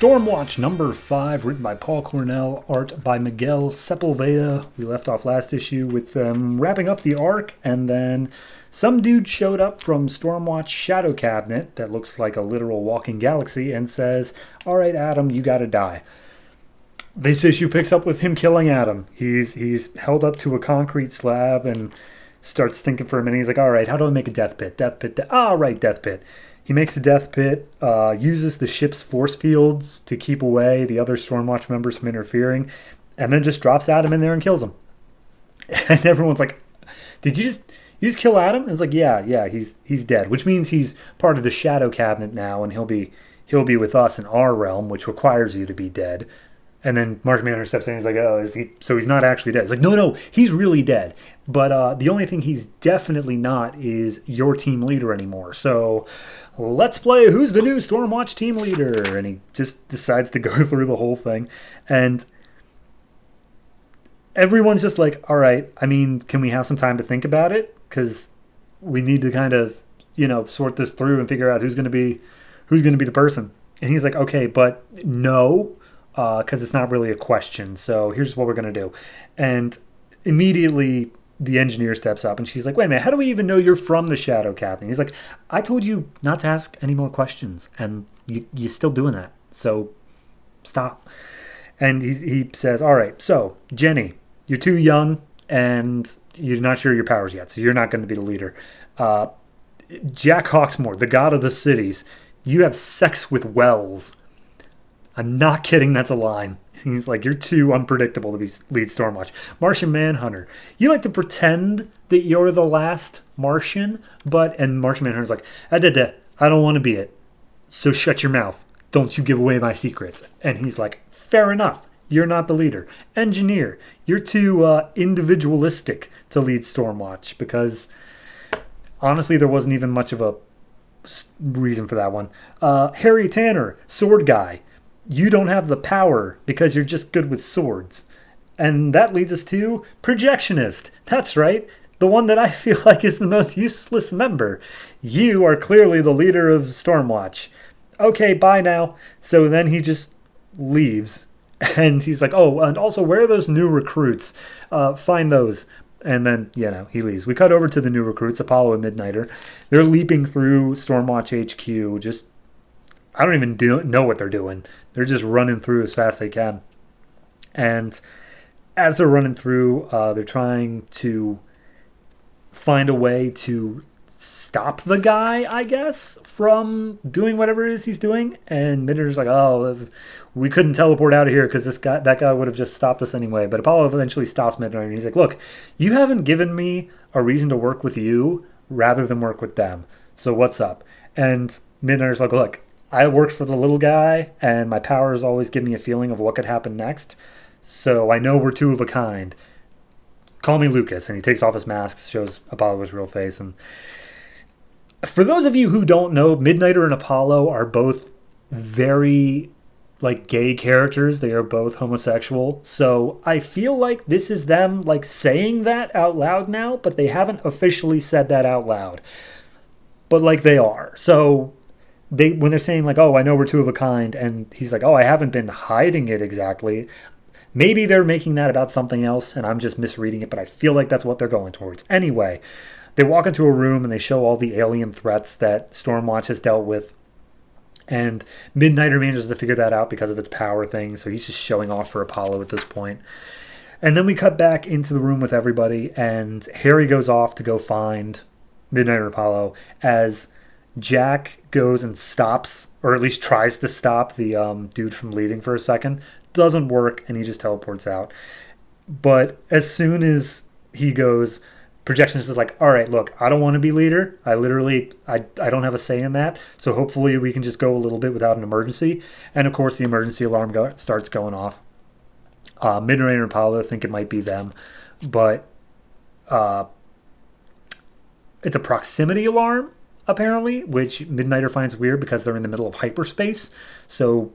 StormWatch number 5, written by Paul Cornell, art by Miguel Sepulveda. We left off last issue with them wrapping up the arc, and then some dude showed up from StormWatch Shadow Cabinet that looks like a literal walking galaxy and says, "All right, Adam, you gotta die." This issue picks up with him killing Adam. He's held up to a concrete slab and starts thinking for a minute. He's like, "All right, how do I make a death pit? Death pit. All right, death pit." He makes a death pit, uses the ship's force fields to keep away the other Stormwatch members from interfering, and then just drops Adam in there and kills him. And everyone's like, "Did you just kill Adam?" And it's like, yeah, he's dead, which means he's part of the Shadow Cabinet now, and he'll be with us in our realm, which requires you to be dead. And then Martian Manhunter steps in and he's like, "Oh, is he? So he's not actually dead." It's like, no, he's really dead. But the only thing he's definitely not is your team leader anymore. So let's play Who's the New Stormwatch Team Leader? And he just decides to go through the whole thing. And everyone's just like, "All right, I mean, can we have some time to think about it? Because we need to kind of, sort this through and figure out who's going to be the person." And he's like, "Okay, but no, because it's not really a question. So here's what we're going to do." And immediately the engineer steps up and she's like, "Wait a minute, how do we even know you're from the Shadow Cabinet?" He's like, "I told you not to ask any more questions, and you're still doing that. So stop." And he says, "All right, so Jenny, you're too young and you're not sure your powers yet, so you're not going to be the leader. Jack Hawksmoor, the god of the cities, you have sex with Wells." I'm not kidding, that's a line. He's like, "You're too unpredictable to be lead Stormwatch." Martian Manhunter, you like to pretend that you're the last Martian, and Martian Manhunter's like, I don't want to be it. So shut your mouth. Don't you give away my secrets." And he's like, "Fair enough. You're not the leader." Engineer, you're too individualistic to lead Stormwatch, because honestly, there wasn't even much of a reason for that one. Harry Tanner, sword guy, you don't have the power because you're just good with swords. And that leads us to projectionist. That's right. The one that I feel like is the most useless member. You are clearly the leader of Stormwatch. Okay, bye now. So then he just leaves. And he's like, "Oh, and also, where are those new recruits? Find those." And then, he leaves. We cut over to the new recruits, Apollo and Midnighter. They're leaping through Stormwatch HQ, I don't even know what they're doing. They're just running through as fast as they can. And as they're running through, they're trying to find a way to stop the guy, I guess, from doing whatever it is he's doing. And Midnighter's like, "Oh, we couldn't teleport out of here because that guy would have just stopped us anyway." But Apollo eventually stops Midnighter, and he's like, "Look, you haven't given me a reason to work with you rather than work with them. So what's up?" And Midnighter's like, "Look, I worked for the little guy, and my powers always give me a feeling of what could happen next. So I know we're two of a kind. Call me Lucas." And he takes off his mask, shows Apollo's real face. And for those of you who don't know, Midnighter and Apollo are both very, gay characters. They are both homosexual. So I feel like this is them, saying that out loud now, but they haven't officially said that out loud. But, they are. So when they're saying, "Oh, I know we're two of a kind," and he's like, "Oh, I haven't been hiding it exactly." Maybe they're making that about something else, and I'm just misreading it, but I feel like that's what they're going towards. Anyway, they walk into a room, and they show all the alien threats that Stormwatch has dealt with. And Midnighter manages to figure that out because of its power thing, so he's just showing off for Apollo at this point. And then we cut back into the room with everybody, and Harry goes off to go find Midnighter and Apollo as Jack goes and stops, or at least tries to stop, the dude from leaving for a second. Doesn't work, and he just teleports out. But as soon as he goes, Projectionist is like, "All right, look, I don't want to be leader. I don't have a say in that. So hopefully we can just go a little bit without an emergency." And of course, the emergency alarm starts going off. Midnighter and Apollo think it might be them, but it's a proximity alarm, apparently, which Midnighter finds weird because they're in the middle of hyperspace. So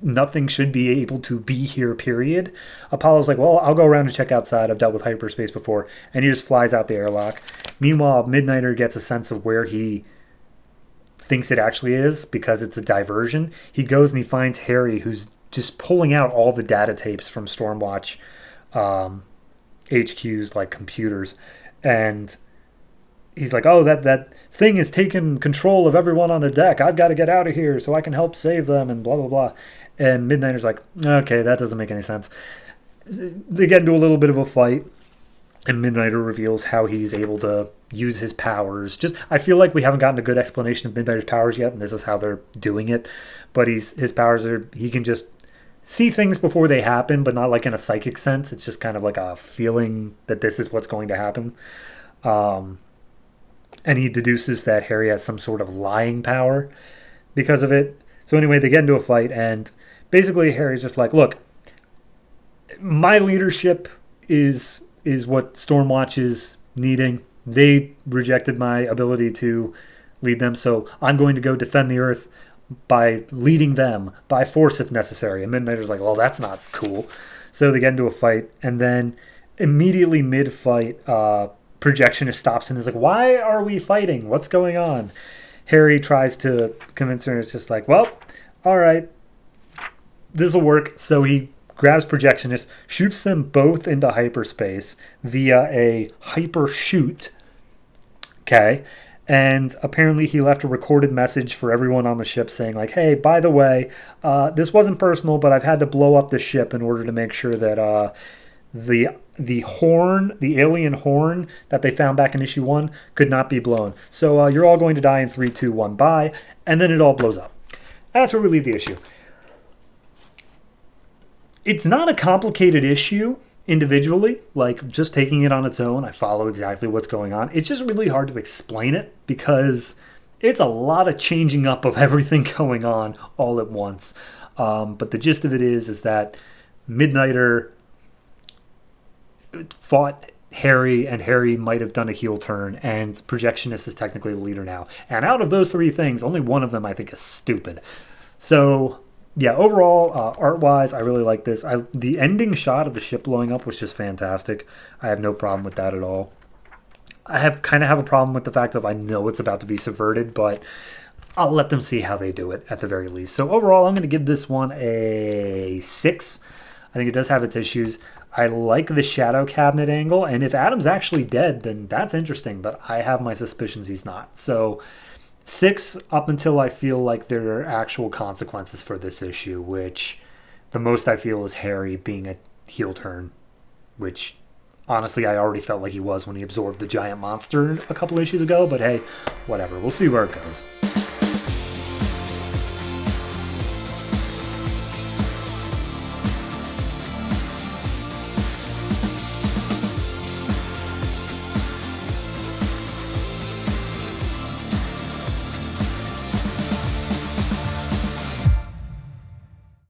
nothing should be able to be here, period. Apollo's like, "Well, I'll go around and check outside. I've dealt with hyperspace before." And he just flies out the airlock. Meanwhile, Midnighter gets a sense of where he thinks it actually is because it's a diversion. He goes and he finds Harry, who's just pulling out all the data tapes from StormWatch HQ's like computers, and he's like, "Oh, that thing is taking control of everyone on the deck. I've got to get out of here so I can help save them," and blah blah blah. And Midnighter's like, "Okay, that doesn't make any sense." They get into a little bit of a fight, and Midnighter reveals how he's able to use his powers. Just, I feel like we haven't gotten a good explanation of Midnighter's powers yet, and this is how they're doing it. But his powers are, he can just see things before they happen, but not like in a psychic sense. It's just kind of like a feeling that this is what's going to happen. And he deduces that Harry has some sort of lying power because of it. So anyway, they get into a fight, and basically Harry's just like, "Look, my leadership is what Stormwatch is needing. They rejected my ability to lead them, so I'm going to go defend the Earth by leading them by force if necessary." And Midnighter's like, "Well, that's not cool." So they get into a fight, and then immediately mid-fight, Projectionist stops and is like, "Why are we fighting? What's going on?" Harry tries to convince her, and it's just like, "Well, all right, this will work." So he grabs Projectionist, shoots them both into hyperspace via a hyper shoot. Okay. And apparently he left a recorded message for everyone on the ship saying like, "Hey, by the way, this wasn't personal, but I've had to blow up the ship in order to make sure that the horn, the alien horn that they found back in issue 1 could not be blown. So you're all going to die in 3, 2, 1, bye." And then it all blows up. That's where we leave the issue. It's not a complicated issue individually, like just taking it on its own. I follow exactly what's going on. It's just really hard to explain it because it's a lot of changing up of everything going on all at once. But the gist of it is that Midnighter fought Harry, and Harry might have done a heel turn, and Projectionist is technically the leader now. And out of those 3 things, only one of them I think is stupid. So yeah, overall, art-wise, I really like this. The ending shot of the ship blowing up was just fantastic. I have no problem with that at all. I have a problem with the fact of I know it's about to be subverted, but I'll let them see how they do it at the very least. So overall, I'm going to give this one a 6. I think it does have its issues. I like the shadow cabinet angle, and if Adam's actually dead, then that's interesting, but I have my suspicions he's not. So 6 up until I feel like there are actual consequences for this issue, which the most I feel is Harry being a heel turn, which honestly I already felt like he was when he absorbed the giant monster a couple issues ago, but hey, whatever. We'll see where it goes.